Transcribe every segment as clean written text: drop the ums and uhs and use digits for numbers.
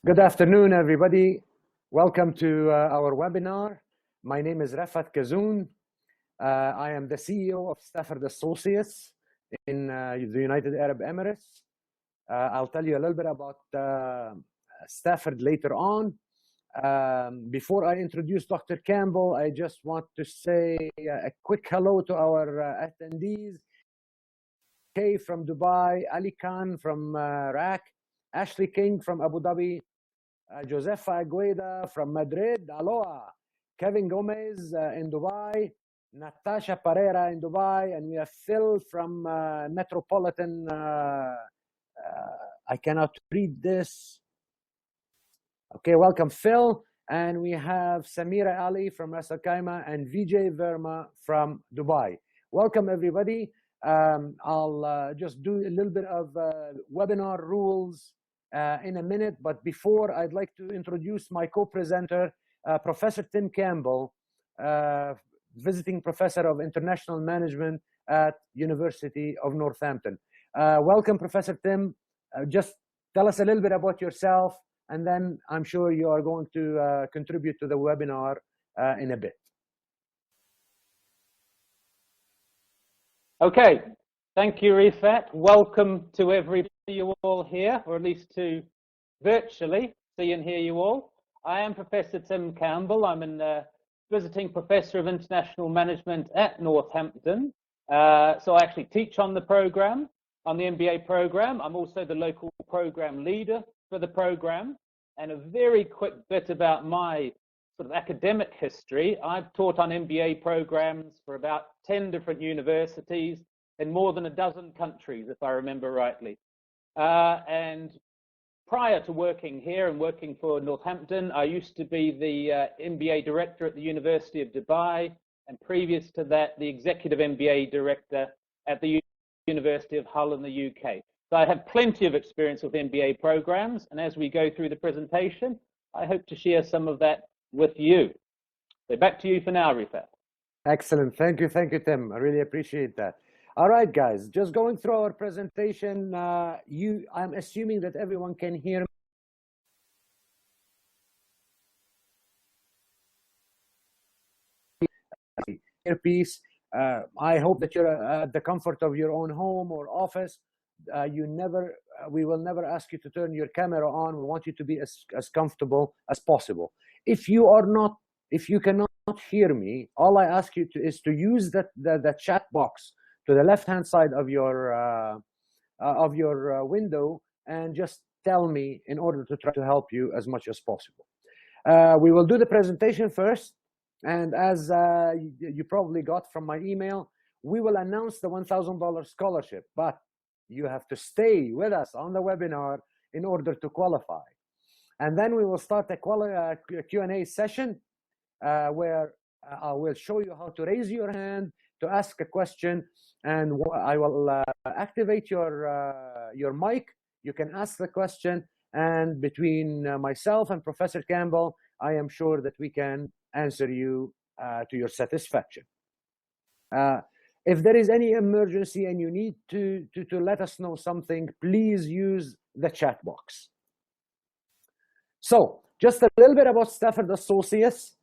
Good afternoon, everybody. Welcome to our webinar. My name is Refaat Kazoun. I am the CEO of Stafford Associates in the United Arab Emirates. I'll tell you a little bit about Stafford later on. Before I introduce Dr. Campbell, I just want to say a quick hello to our attendees. Kay from Dubai, Ali Khan from Iraq, Ashley King from Abu Dhabi, Josefa Agueda from Madrid, aloha, Kevin Gomez in Dubai, Natasha Pereira in Dubai, and we have Phil from Metropolitan, I cannot read this. Okay, welcome Phil. And we have Samira Ali from Ras Al Khaimah and Vijay Verma from Dubai. Welcome everybody. I'll just do a little bit of webinar rules in a minute, but before, I'd like to introduce my co-presenter, Professor Tim Campbell, visiting professor of international management at University of Northampton. Welcome, Professor Tim. Just tell us a little bit about yourself, and then I'm sure you are going to contribute to the webinar in a bit. Okay, thank you, Refaat. Welcome to everybody, you all here, or at least to virtually see and hear you all. I am Professor Tim Campbell. I'm a visiting professor of international management at Northampton. So I actually teach on the program, on the MBA program. I'm also the local program leader for the program. And a very quick bit about my sort of academic history. I've taught on MBA programs for about 10 different universities in more than a dozen countries, if I remember rightly. And prior to working here and working for Northampton, I used to be the MBA director at the University of Dubai, and previous to that, the executive MBA director at the University of Hull in the UK. So I have plenty of experience with MBA programs, and as we go through the presentation, I hope to share some of that with you. So back to you for now, Refaat. Excellent. Thank you, Tim. I really appreciate that. All right, guys, just going through our presentation. I'm assuming that everyone can hear me. Earpiece. I hope that you're at the comfort of your own home or office. We will never ask you to turn your camera on. We want you to be as comfortable as possible. If you cannot hear me, all I ask you is to use the chat box to the left-hand side of your window, and just tell me in order to try to help you as much as possible. We will do the presentation first, and as you probably got from my email, we will announce the $1,000 scholarship, but you have to stay with us on the webinar in order to qualify. And then we will start a Q&A session where I will show you how to raise your hand to ask a question, and I will activate your mic. You can ask the question, and between myself and Professor Campbell, I am sure that we can answer you to your satisfaction. If there is any emergency and you need to let us know something, please use the chat box. So just a little bit about Stafford Associates.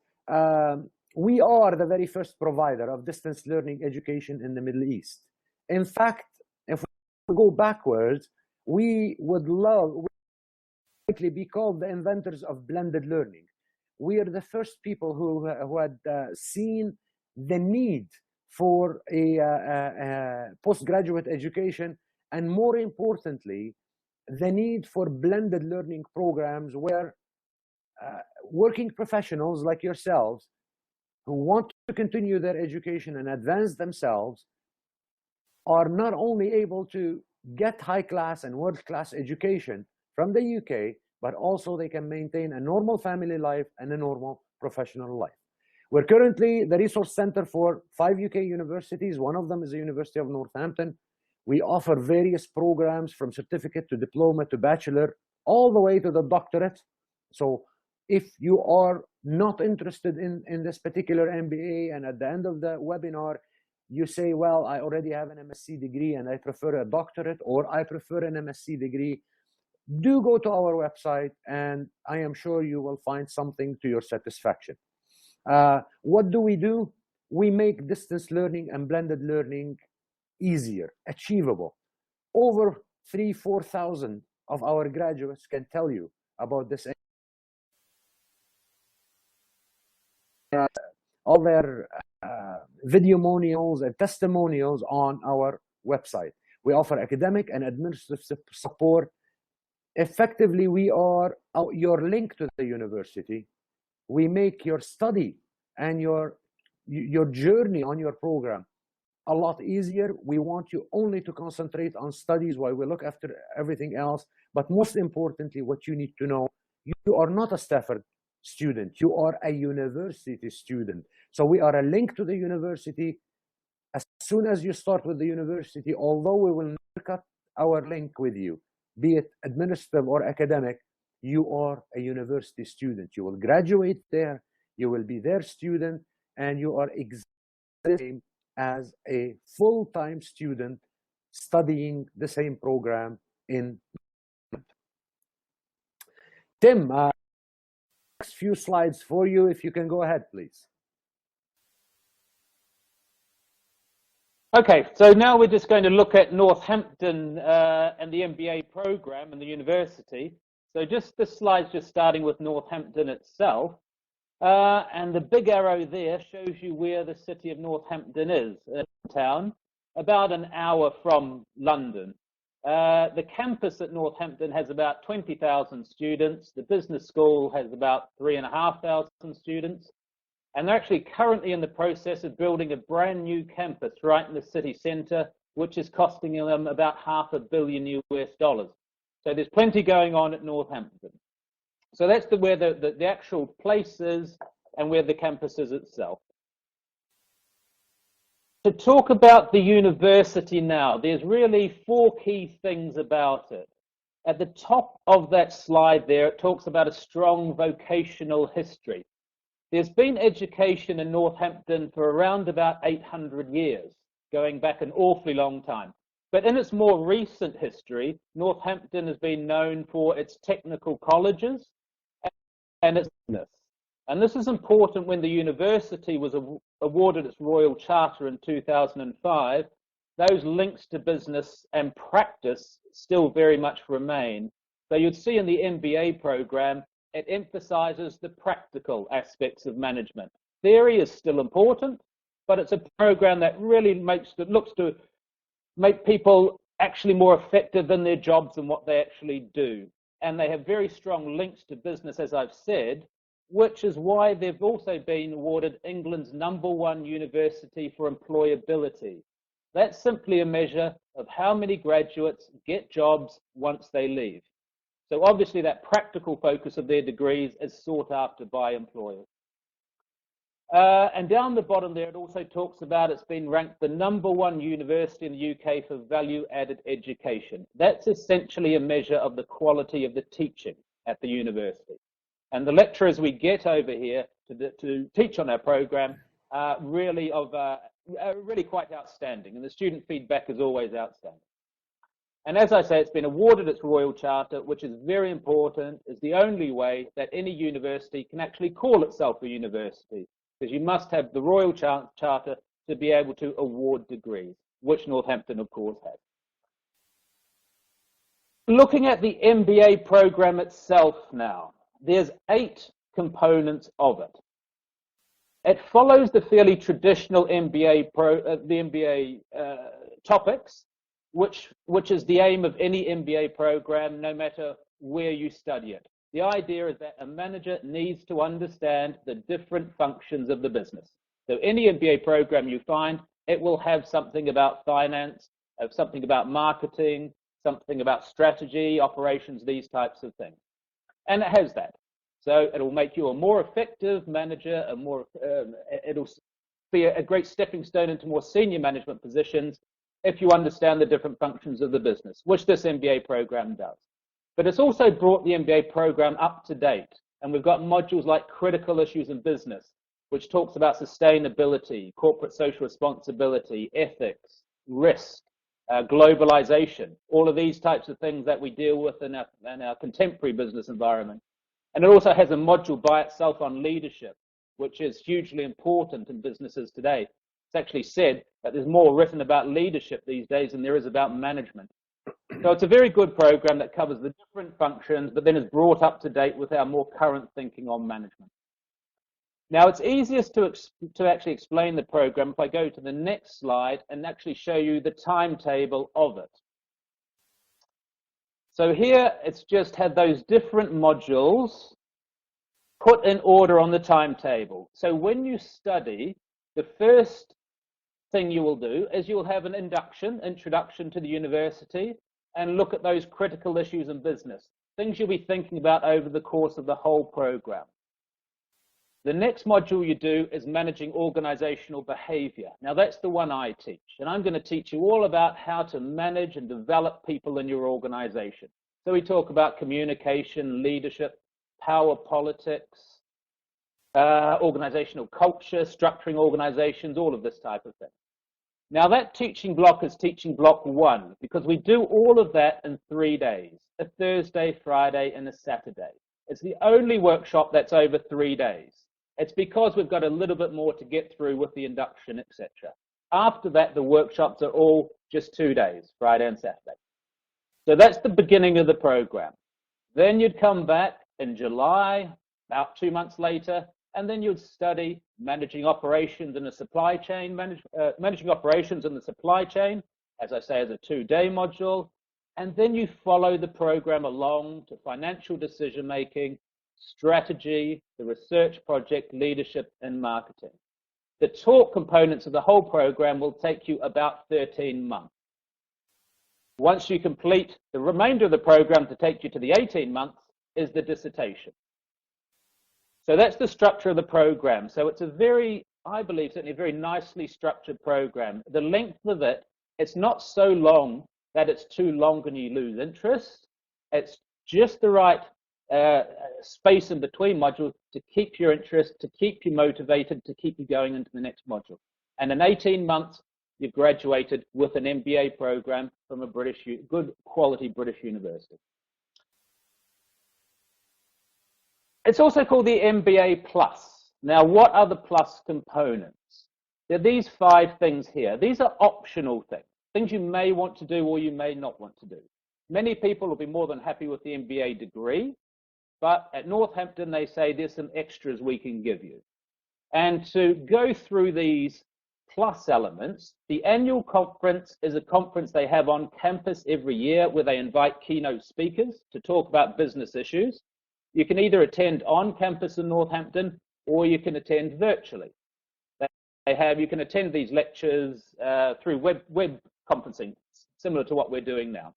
We are the very first provider of distance learning education in the Middle East. In fact, if we go backwards, we would likely be called the inventors of blended learning. We are the first people who had seen the need for a postgraduate education, and more importantly, the need for blended learning programs where working professionals like yourselves who want to continue their education and advance themselves are not only able to get high-class and world-class education from the UK, but also they can maintain a normal family life and a normal professional life. We're currently the resource center for 5 UK universities. One of them is the University of Northampton. We offer various programs from certificate to diploma to bachelor, all the way to the doctorate. So if you are not interested in this particular MBA, and at the end of the webinar, you say, well, I already have an MSc degree and I prefer a doctorate, or I prefer an MSc degree, do go to our website, and I am sure you will find something to your satisfaction. What do? We make distance learning and blended learning easier, achievable. Over 3,000-4,000 of our graduates can tell you about this. All their videomonials and testimonials on our website. We offer academic and administrative support. Effectively, we are your link to the university. We make your study and your journey on your program a lot easier. We want you only to concentrate on studies while we look after everything else. But most importantly, what you need to know, you are not a Stafford student, you are a university student. So we are a link to the university. As soon as you start with the university, although we will never cut our link with you, be it administrative or academic, you are a university student. You will graduate there, you will be their student, and you are existing as a full-time student studying the same program in. Tim, next few slides for you, if you can go ahead, please. Okay, so now we're just going to look at Northampton and the MBA program and the university. So just this slide's just starting with Northampton itself. And the big arrow there shows you where the city of Northampton is, in town, about an hour from London. The campus at Northampton has about 20,000 students. The business school has about 3,500 students. And they're actually currently in the process of building a brand new campus right in the city centre, which is costing them about $500 million US. So there's plenty going on at Northampton. So that's where the actual place is and where the campus is itself. To talk about the university now, there's really 4 key things about it. At the top of that slide there, it talks about a strong vocational history. There's been education in Northampton for around about 800 years, going back an awfully long time. But in its more recent history, Northampton has been known for its technical colleges and its business. And this is important. When the university was awarded its Royal Charter in 2005, those links to business and practice still very much remain. So you'd see in the MBA program, it emphasizes the practical aspects of management. Theory is still important, but it's a program that really looks to make people actually more effective in their jobs and what they actually do. And they have very strong links to business, as I've said, which is why they've also been awarded England's #1 university for employability. That's simply a measure of how many graduates get jobs once they leave. So obviously that practical focus of their degrees is sought after by employers. And down the bottom there, it also talks about it's been ranked the #1 university in the UK for value-added education. That's essentially a measure of the quality of the teaching at the university. And the lecturers we get over here to teach on our program are really quite outstanding, and the student feedback is always outstanding. And as I say, it's been awarded its Royal Charter, which is very important. It's the only way that any university can actually call itself a university, because you must have the Royal Charter to be able to award degrees, which Northampton, of course, has. Looking at the MBA program itself now, there's 8 components of it. It follows the fairly traditional MBA topics, which is the aim of any MBA program, no matter where you study it. The idea is that a manager needs to understand the different functions of the business. So any MBA program you find, it will have something about finance, something about marketing, something about strategy, operations, these types of things. And it has that. So it'll make you a more effective manager, it'll be a great stepping stone into more senior management positions if you understand the different functions of the business, which this MBA program does. But it's also brought the MBA program up to date. And we've got modules like critical issues in business, which talks about sustainability, corporate social responsibility, ethics, risk, globalization, all of these types of things that we deal with in our contemporary business environment. And it also has a module by itself on leadership, which is hugely important in businesses today. It's actually said that there's more written about leadership these days than there is about management. So it's a very good program that covers the different functions, but then is brought up to date with our more current thinking on management. Now, it's easiest to actually explain the program if I go to the next slide and actually show you the timetable of it. So here, it's just had those different modules put in order on the timetable. So when you study, the first thing you will do is you'll have an introduction to the university, and look at those critical issues in business, things you'll be thinking about over the course of the whole program. The next module you do is managing organizational behavior. Now that's the one I teach, and I'm going to teach you all about how to manage and develop people in your organization. So we talk about communication, leadership, power politics, organizational culture, structuring organizations, all of this type of thing. Now that teaching block is teaching block 1, because we do all of that in 3 days, a Thursday, Friday, and a Saturday. It's the only workshop that's over 3 days. It's because we've got a little bit more to get through with the induction, etc. After that, the workshops are all just 2 days, Friday and Saturday. So that's the beginning of the program. Then you'd come back in July, about 2 months later, and then you'd study managing operations in a supply chain, managing operations in the supply chain, as I say, as a 2-day module. And then you follow the program along to financial decision making, strategy, the research project, leadership, and marketing. The talk components of the whole program will take you about 13 months. Once you complete the remainder of the program to take you to the 18 months is the dissertation. So that's the structure of the program. So it's a very, I believe, certainly a very nicely structured program. The length of it, it's not so long that it's too long and you lose interest. It's just the right space in between modules to keep your interest, to keep you motivated, to keep you going into the next module. And in 18 months, you've graduated with an MBA program from a good quality British university. It's also called the MBA Plus. Now, what are the plus components? There are these 5 things here. These are optional things you may want to do or you may not want to do. Many people will be more than happy with the MBA degree, but at Northampton, they say there's some extras we can give you. And to go through these plus elements, the annual conference is a conference they have on campus every year where they invite keynote speakers to talk about business issues. You can either attend on campus in Northampton or you can attend virtually. You can attend these lectures through web conferencing, similar to what we're doing now.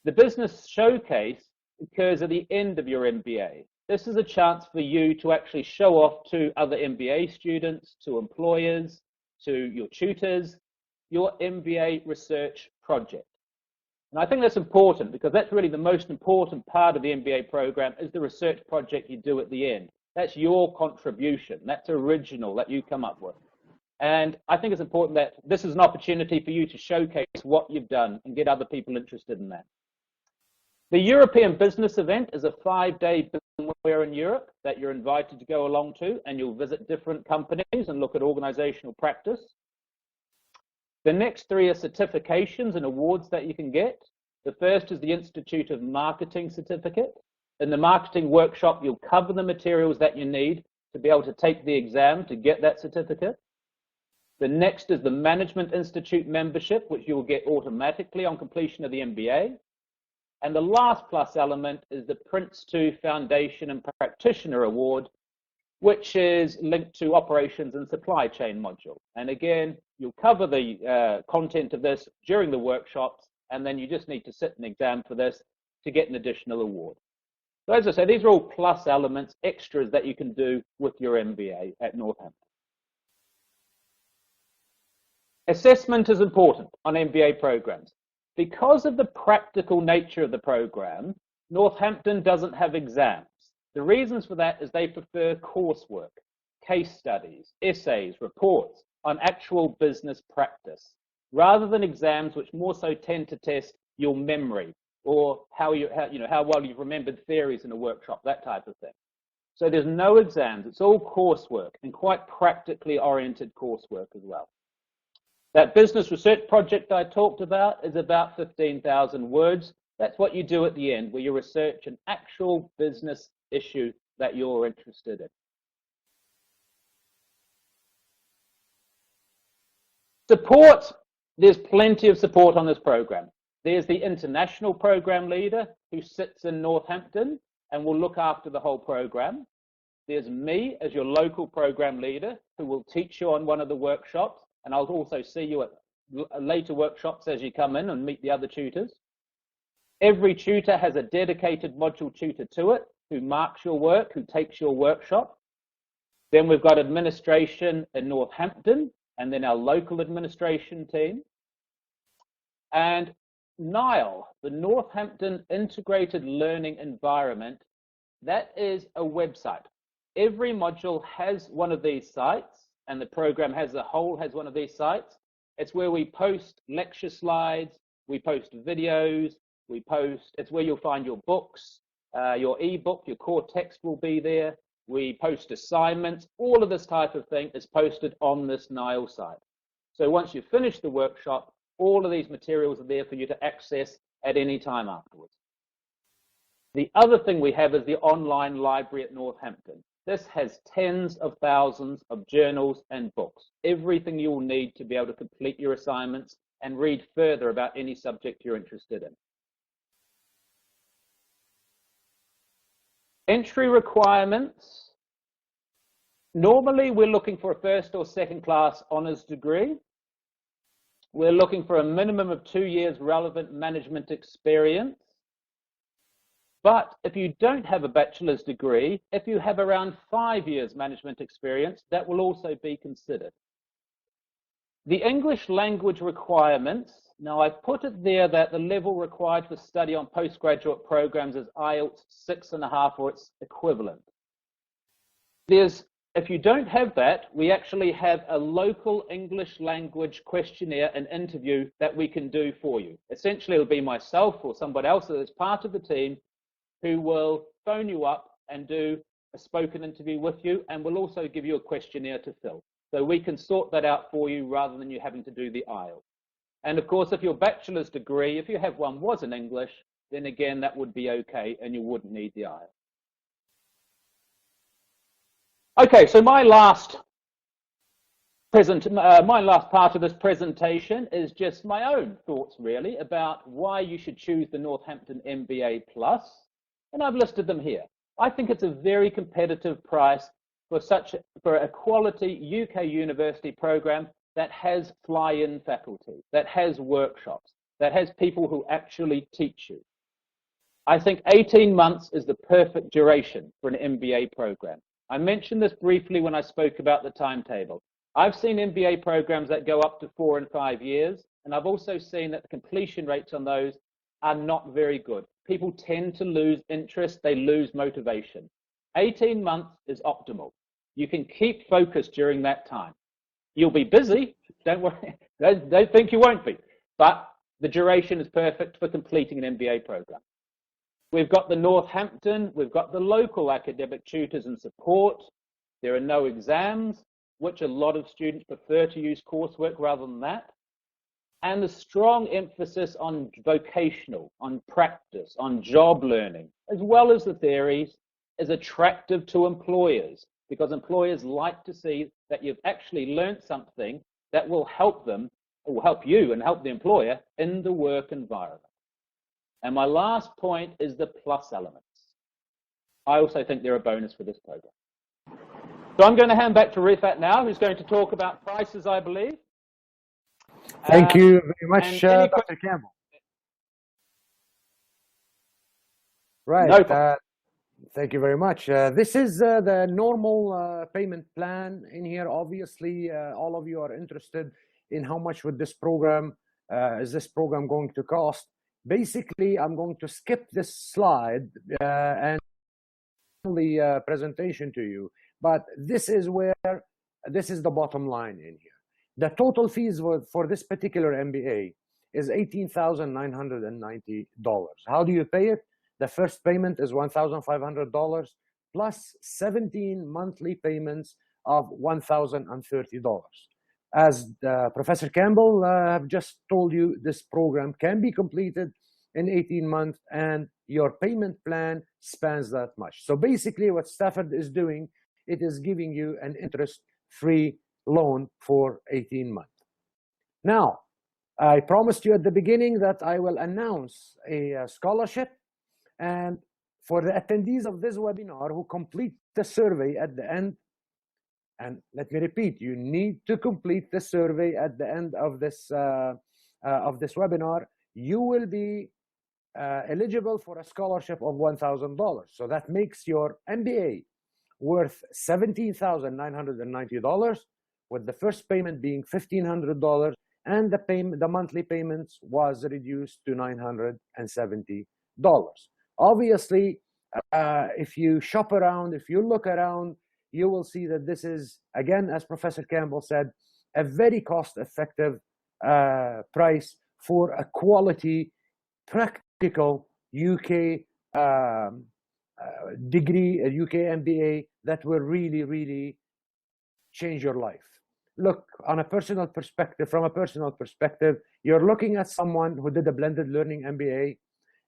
The business showcase occurs at the end of your MBA. This is a chance for you to actually show off to other MBA students, to employers, to your tutors, your MBA research project. And I think that's important because that's really the most important part of the MBA program is the research project you do at the end. That's your contribution. That's original that you come up with. And I think it's important that this is an opportunity for you to showcase what you've done and get other people interested in that. The European Business Event is a 5-day business fair in Europe that you're invited to go along to, and you'll visit different companies and look at organizational practice. The next 3 are certifications and awards that you can get. The first is the Institute of Marketing certificate. In the marketing workshop, you'll cover the materials that you need to be able to take the exam to get that certificate. The next is the Management Institute membership, which you will get automatically on completion of the MBA. And the last plus element is the Prince 2 Foundation and Practitioner Award, which is linked to operations and supply chain module. And again, you'll cover the content of this during the workshops, and then you just need to sit an exam for this to get an additional award. So as I say, these are all plus elements, extras that you can do with your MBA at Northampton. Assessment is important on MBA programs. Because of the practical nature of the program, Northampton doesn't have exams. The reasons for that is they prefer coursework, case studies, essays, reports on actual business practice. rather than exams which more so tend to test your memory or how well you've remembered theories in a workshop, that type of thing. So there's no exams, it's all coursework, and quite practically oriented coursework as well. That business research project I talked about is about 15,000 words. That's what you do at the end, where you research an actual business issue that you're interested in. Support, there's plenty of support on this program. There's the international program leader who sits in Northampton and will look after the whole program. There's me as your local program leader who will teach you on one of the workshops, and I'll also see you at later workshops as you come in and meet the other tutors. Every tutor has a dedicated module tutor to it who marks your work, who takes your workshop. Then we've got administration in Northampton, and then our local administration team. And NILE, the Northampton Integrated Learning Environment, that is a website. Every module has one of these sites, and the program as a whole has one of these sites. It's where we post lecture slides, we post videos, it's where you'll find your books, your ebook, your core text will be there. We post assignments, all of this type of thing is posted on this NILE site. So once you finish the workshop, all of these materials are there for you to access at any time afterwards. The other thing we have is the online library at Northampton. This has tens of thousands of journals and books, everything you will need to be able to complete your assignments and read further about any subject you're interested in. Entry requirements. Normally, we're looking for a first or second class honours degree. We're looking for a minimum of 2 years relevant management experience. But if you don't have a bachelor's degree, if you have around 5 years management experience, that will also be considered. The English language requirements, now I've put it there that the level required for study on postgraduate programs is IELTS 6.5 or its equivalent. If you don't have that, we actually have a local English language questionnaire and interview that we can do for you. Essentially, it'll be myself or somebody else that is part of the team who will phone you up and do a spoken interview with you, and we'll also give you a questionnaire to fill. So we can sort that out for you rather than you having to do the IELTS. And of course, if your bachelor's degree, if you have one, was in English, then again, that would be okay and you wouldn't need the IELTS. Okay, so my last part of this presentation is just my own thoughts really about why you should choose the Northampton MBA Plus, and I've listed them here. I think it's a very competitive price for a quality UK university program that has fly-in faculty, that has workshops, that has people who actually teach you. I think 18 months is the perfect duration for an MBA program. I mentioned this briefly when I spoke about the timetable. I've seen MBA programs that go up to 4 and 5 years, and I've also seen that the completion rates on those are not very good. People tend to lose interest, they lose motivation. 18 months is optimal. You can keep focused during that time. You'll be busy, don't worry, don't think you won't be, but the duration is perfect for completing an MBA program. We've got the Northampton, we've got the local academic tutors and support. There are no exams, which a lot of students prefer to use coursework rather than that. And the strong emphasis on vocational, on practice, on job learning, as well as the theories, is attractive to employers because employers like to see that you've actually learned something that will help them, or help you and help the employer in the work environment. And my last point is the plus elements. I also think they're a bonus for this program. So I'm going to hand back to Refaat now, who's going to talk about prices, I believe. Thank you very much, Dr. Campbell. Right. No thank you very much. This is the normal payment plan in here. Obviously, all of you are interested in how much would this program, is this program going to cost. Basically, I'm going to skip this slide and the presentation to you, but this is the bottom line in here. The total fees for this particular MBA is $18,990. How do you pay it? The first payment is $1,500 plus 17 monthly payments of $1,030. As Professor Campbell have just told you, this program can be completed in 18 months and your payment plan spans that much. So basically what Stafford is doing, it is giving you an interest-free loan for 18 months. Now, I promised you at the beginning that I will announce a scholarship, and for the attendees of this webinar who complete the survey at the end, and let me repeat, you need to complete the survey at the end of this webinar, you will be eligible for a scholarship of $1,000. So that makes your MBA worth $17,990, with the first payment being $1,500, and the monthly payments was reduced to $970. Obviously, if you shop around, if you look around, you will see that this is, again, as Professor Campbell said, a very cost-effective price for a quality, practical UK degree, a UK MBA that will really, really change your life. Look, on a personal perspective, from a personal perspective, you're looking at someone who did a blended learning MBA,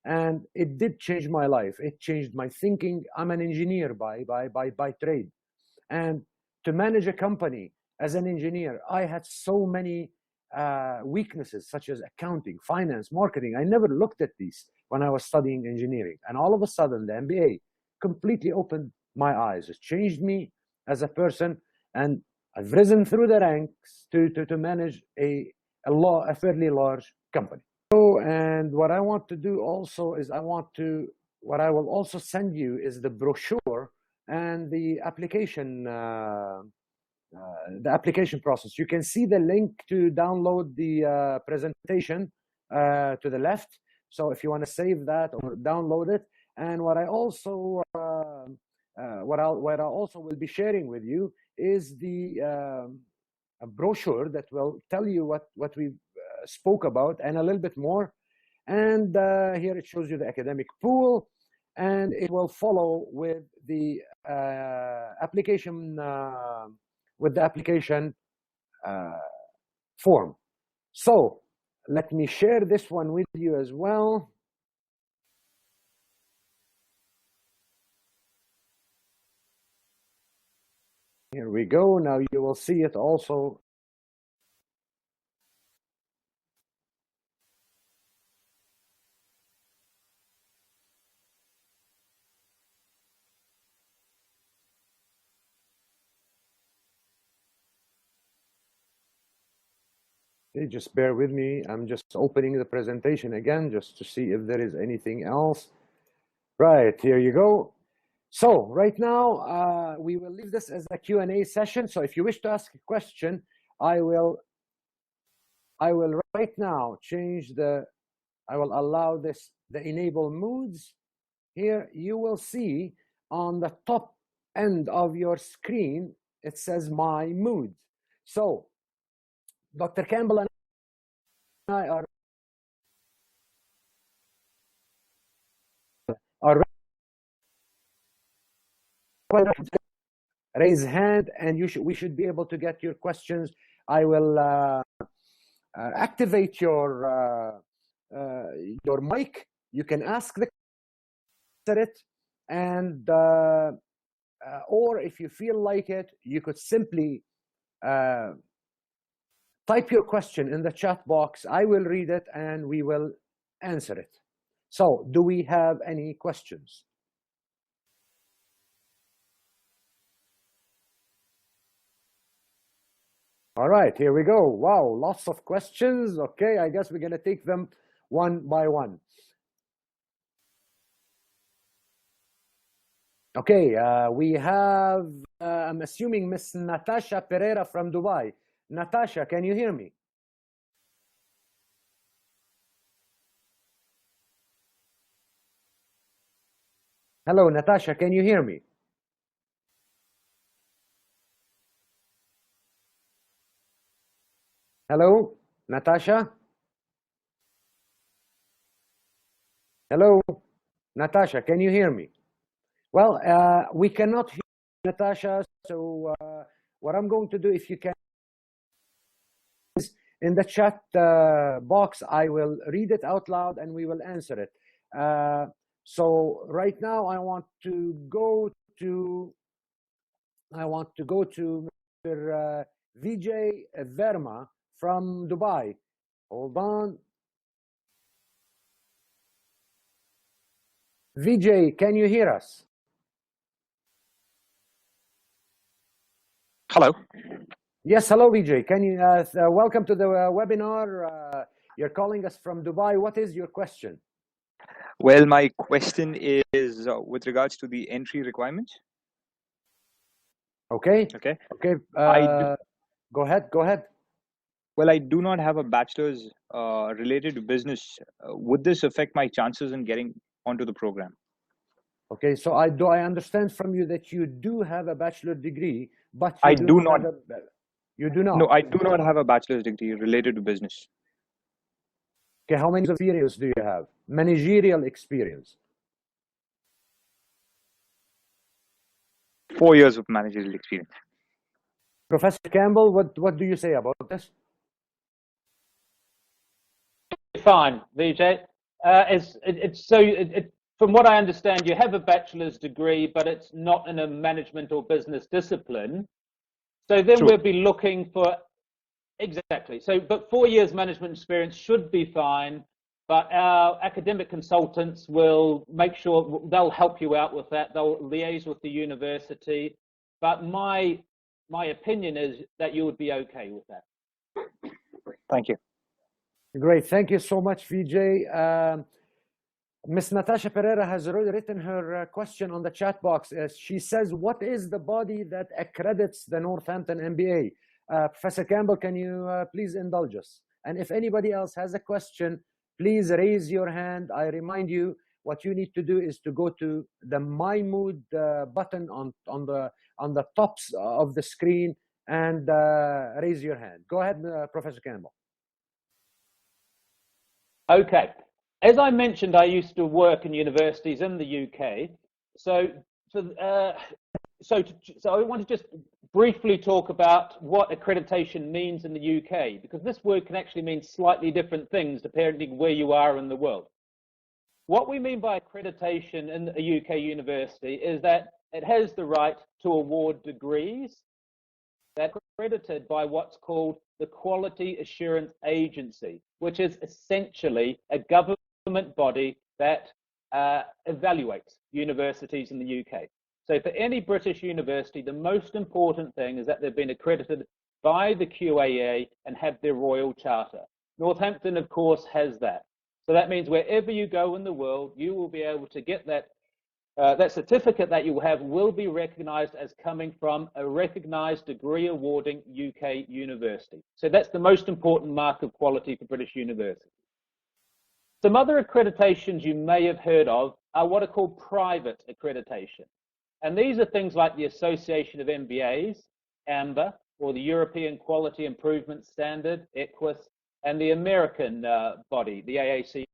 and it did change my life. It changed my thinking. I'm an engineer by trade. And to manage a company as an engineer, I had so many weaknesses, such as accounting, finance, marketing. I never looked at these when I was studying engineering. And all of a sudden, the MBA completely opened my eyes. It changed me as a person, and I've risen through the ranks to manage a fairly large company. So, and what I want to do also is what I will also send you is the brochure and the application process. You can see the link to download the presentation to the left. So if you want to save that or download it, and what I also will be sharing with you is the a brochure that will tell you what we spoke about and a little bit more. And here it shows you the academic pool, and it will follow with the application form. So let me share this one with you as well. Here we go. Now you will see it also. Just bear with me. I'm just opening the presentation again just to see if there is anything else. Right, here you go. So right now, we will leave this as a Q&A session. So if you wish to ask a question, I will right now I will allow the enable moods. Here you will see on the top end of your screen, it says my mood. So Dr. Campbell and I are raise hand, and we should be able to get your questions. I will activate your mic. You can ask it, and or if you feel like it, you could simply type your question in the chat box. I will read it and we will answer it. So do we have any questions? All right, here we go. Wow, lots of questions. Okay, I guess we're going to take them one by one. Okay, we have, I'm assuming, Miss Natasha Pereira from Dubai. Natasha, can you hear me? Hello, Natasha, can you hear me? Hello, Natasha? Hello, Natasha, can you hear me? Well, we cannot hear Natasha, so what I'm going to do, if you can, in the chat box, I will read it out loud and we will answer it. So right now I want to go to Mr. Vijay Verma from Dubai. Hold on. Vijay, can you hear us? Hello. Yes, hello, Vijay. Can you welcome to the webinar? You're calling us from Dubai. What is your question? Well, my question is with regards to the entry requirements. Okay. Okay. Okay. Go ahead. Go ahead. Well, I do not have a bachelor's related to business. Would this affect my chances in getting onto the program? Okay. So I understand from you that you do have a bachelor degree, but you I do do not not. have you do not. No, I do not have a bachelor's degree related to business. Okay. How many experience do you have? Managerial experience. 4 years of managerial experience. Professor Campbell, what do you say about this? Fine, Vijay. From what I understand, you have a bachelor's degree, but it's not in a management or business discipline. So then True. we'll be looking for, exactly. So, but 4 years management experience should be fine, but our academic consultants will make sure they'll help you out with that. They'll liaise with the university. But my opinion is that you would be okay with that. Thank you. Great. Thank you so much, Vijay. Ms. Natasha Pereira has already written her question on the chat box. She says, what is the body that accredits the Northampton MBA? Professor Campbell, can you please indulge us? And if anybody else has a question, please raise your hand. I remind you, what you need to do is to go to the My Mood button on the tops of the screen and raise your hand. Go ahead, Professor Campbell. Okay. As I mentioned, I used to work in universities in the UK. So I want to just briefly talk about what accreditation means in the UK, because this word can actually mean slightly different things depending where you are in the world. What we mean by accreditation in a UK university is that it has the right to award degrees that are accredited by what's called the Quality Assurance Agency, which is essentially a government body that evaluates universities in the UK. So for any British university, the most important thing is that they've been accredited by the QAA and have their royal charter. Northampton, of course, has that. So that means wherever you go in the world, you will be able to get that that certificate that you have will be recognized as coming from a recognized degree awarding UK university. So that's the most important mark of quality for British universities. Some other accreditations you may have heard of are what are called private accreditation. And these are things like the Association of MBAs, AMBA, or the European Quality Improvement Standard, EQUIS, and the American body, the AACSB.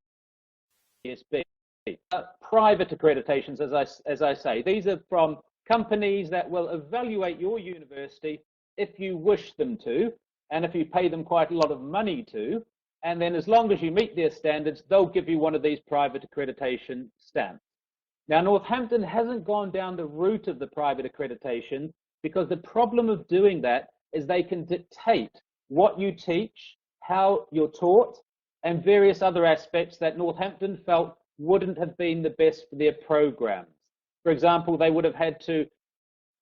Private accreditations, as I say, these are from companies that will evaluate your university if you wish them to, and if you pay them quite a lot of money to, and then as long as you meet their standards, they'll give you one of these private accreditation stamps. Now, Northampton hasn't gone down the route of the private accreditation because the problem of doing that is they can dictate what you teach, how you're taught, and various other aspects that Northampton felt wouldn't have been the best for their programs. For example, they would have had to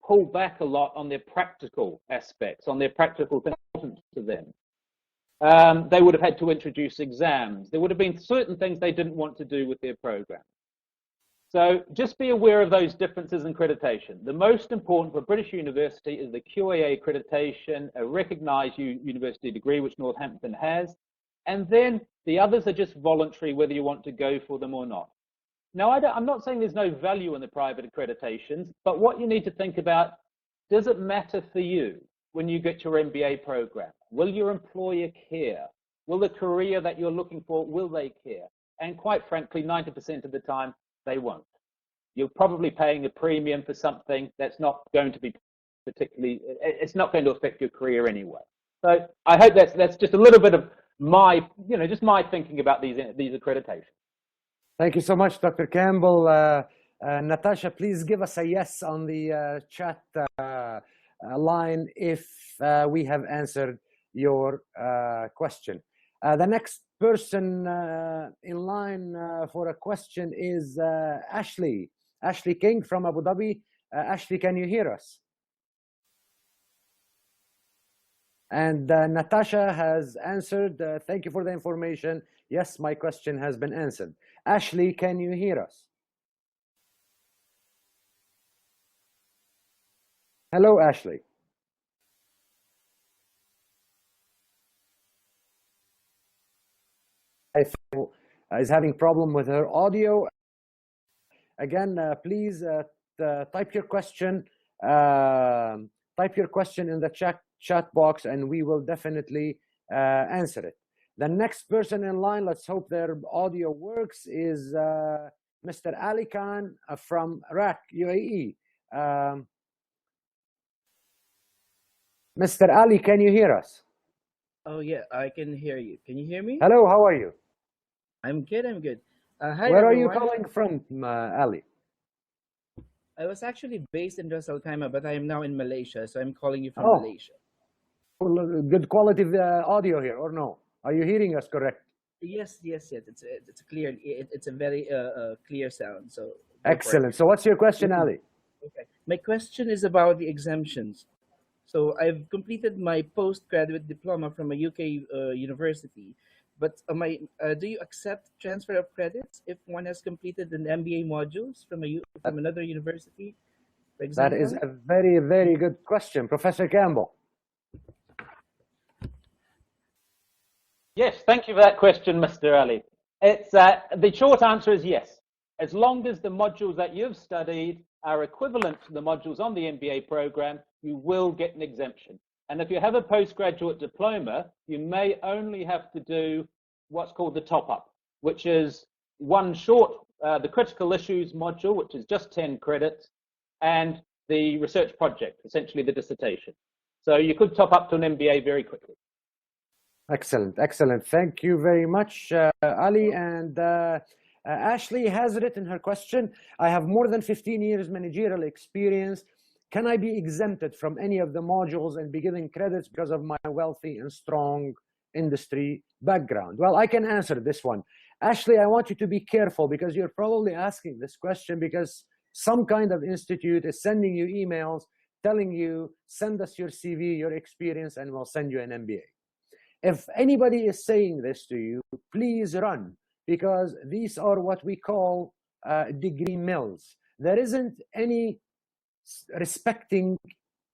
pull back a lot on their practical aspects, on their practical things important to them. They would have had to introduce exams. There would have been certain things they didn't want to do with their program. So just be aware of those differences in accreditation. The most important for British university is the QAA accreditation, a recognized university degree, which Northampton has. And then the others are just voluntary, whether you want to go for them or not. Now, I'm not saying there's no value in the private accreditations, but what you need to think about, does it matter for you when you get your MBA program? Will your employer care? Will the career that you're looking for, will they care? And quite frankly, 90% of the time, they won't. You're probably paying a premium for something that's not going to be particularly, it's not going to affect your career anyway. So I hope that's just a little bit of my, just my thinking about these accreditations. Thank you so much, Dr. Campbell. Natasha, please give us a yes on the chat line if we have answered your question. The next person in line for a question is Ashley. Ashley King from Abu Dhabi. Ashley, can you hear us? And Natasha has answered. Thank you for the information. Yes, my question has been answered. Ashley, can you hear us? Hello, Ashley. I think is having problem with her audio. Again, please type your question. Type your question in the chat box, and we will definitely answer it. The next person in line, let's hope their audio works, is Mr. Ali Khan from Iraq, UAE. Mr. Ali, can you hear us? Oh yeah, I can hear you. Can you hear me? Hello, how are you? I'm good. I'm good. Hi, Where are everyone. you calling from, Ali? I was actually based in Ras Al Khaimah, but I am now in Malaysia, so I'm calling you from Malaysia. Good quality audio here, or no? Are you hearing us correct? Yes. It's clear. It's a very clear sound. So excellent. So what's your question, Ali? Okay. My question is about the exemptions. So I've completed my postgraduate diploma from a UK university, but do you accept transfer of credits if one has completed an MBA modules from another university, for example? That is a very, very good question. Professor Campbell. Yes, thank you for that question, Mr. Ali. It's the short answer is yes. As long as the modules that you've studied are equivalent to the modules on the MBA program, you will get an exemption. And if you have a postgraduate diploma, you may only have to do what's called the top-up, which is one short, the critical issues module, which is just 10 credits, and the research project, essentially the dissertation. So you could top up to an MBA very quickly. Excellent, excellent. Thank you very much, Ali. And Ashley has written her question. I have more than 15 years managerial experience. Can I be exempted from any of the modules and be given credits because of my wealthy and strong industry background? Well, I can answer this one. Ashley, I want you to be careful because you're probably asking this question because some kind of institute is sending you emails telling you, send us your CV, your experience, and we'll send you an MBA. If anybody is saying this to you, please run, because these are what we call degree mills. There isn't any respecting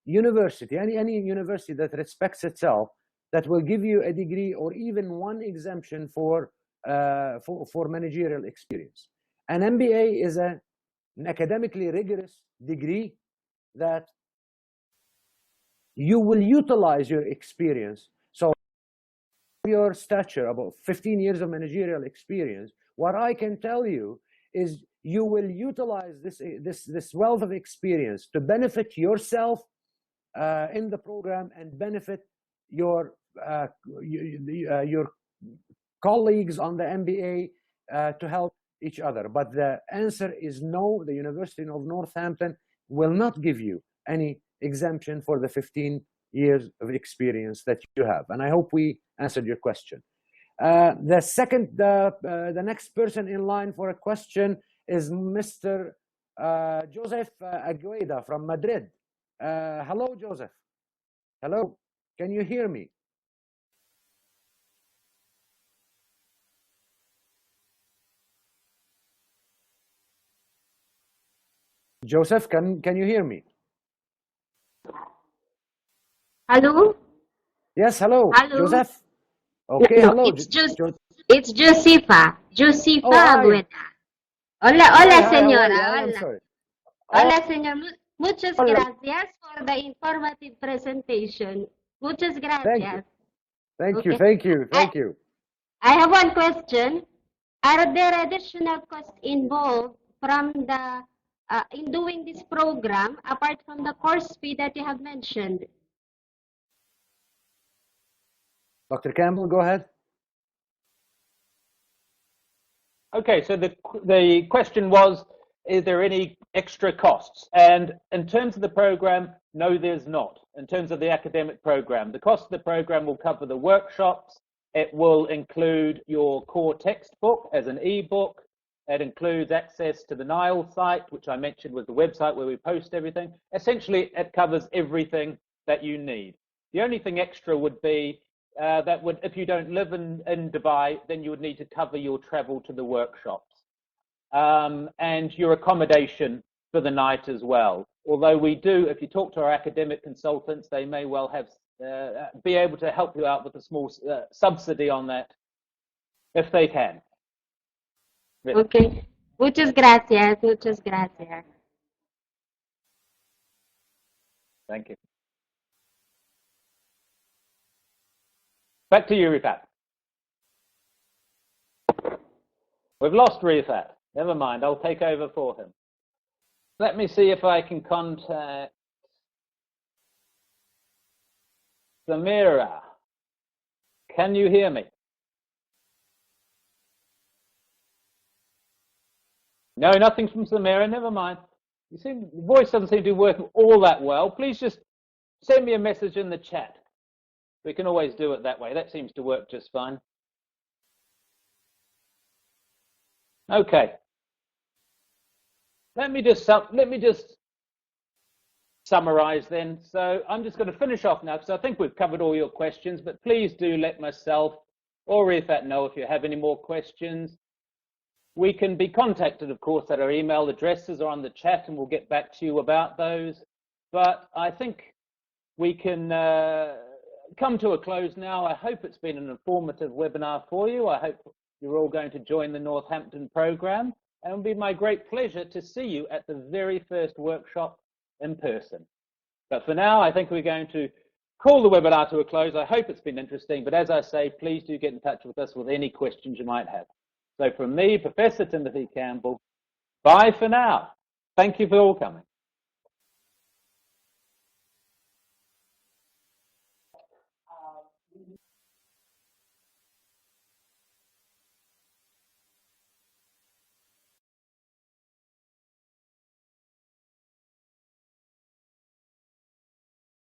university, any university that respects itself, that will give you a degree or even one exemption for managerial experience. An MBA is an academically rigorous degree that you will utilize your experience. So your stature, about 15 years of managerial experience, what I can tell you is you will utilize this wealth of experience to benefit yourself in the program and benefit your colleagues on the MBA to help each other. But the answer is no. The University of Northampton will not give you any exemption for the 15 years of experience that you have. And I hope we answered your question. The next person in line for a question is Mr. Joseph Agueda from Madrid. Hello, Joseph. Hello, can you hear me? Joseph, can you hear me? Hello? Yes, hello. Hello? Joseph? Okay, No, hello. it's Josefa. Josefa Agueda. Hola, Hi, señora. I am Hola. sorry. Hola, señor. Muchas Hola. gracias for the informative presentation. Muchas Thank you. gracias. Thank you, Okay. thank you, thank you. I have one question. Are there additional costs involved from the in doing this program apart from the course fee that you have mentioned? Dr. Campbell, go ahead. Okay, so the question was, is there any extra costs? And in terms of the program, no, there's not. In terms of the academic program, the cost of the program will cover the workshops. It will include your core textbook as an ebook. It includes access to the Nile site, which I mentioned was the website where we post everything. Essentially, it covers everything that you need. The only thing extra would be if you don't live in Dubai, then you would need to cover your travel to the workshops and your accommodation for the night as well. Although we do, if you talk to our academic consultants, they may well have be able to help you out with a small subsidy on that if they can. Really. Okay. Muchas gracias. Muchas gracias. Thank you. Back to you, Refaat. We've lost Refaat. Never mind, I'll take over for him. Let me see if I can contact Samira. Can you hear me? No, nothing from Samira, never mind. You see, the voice doesn't seem to be working all that well. Please just send me a message in the chat. We can always do it that way. That seems to work just fine. Okay. Let me just summarize then. So I'm just going to finish off now because I think we've covered all your questions, but please do let myself or Refaat know if you have any more questions. We can be contacted, of course, at our email addresses or on the chat, and we'll get back to you about those. But I think we can come to a close now. I hope it's been an informative webinar for you. I hope you're all going to join the Northampton program, and it'll be my great pleasure to see you at the very first workshop in person. But for now, I think we're going to call the webinar to a close. I hope it's been interesting, but as I say, please do get in touch with us with any questions you might have. So from me, Professor Timothy Campbell, bye for now. Thank you for all coming.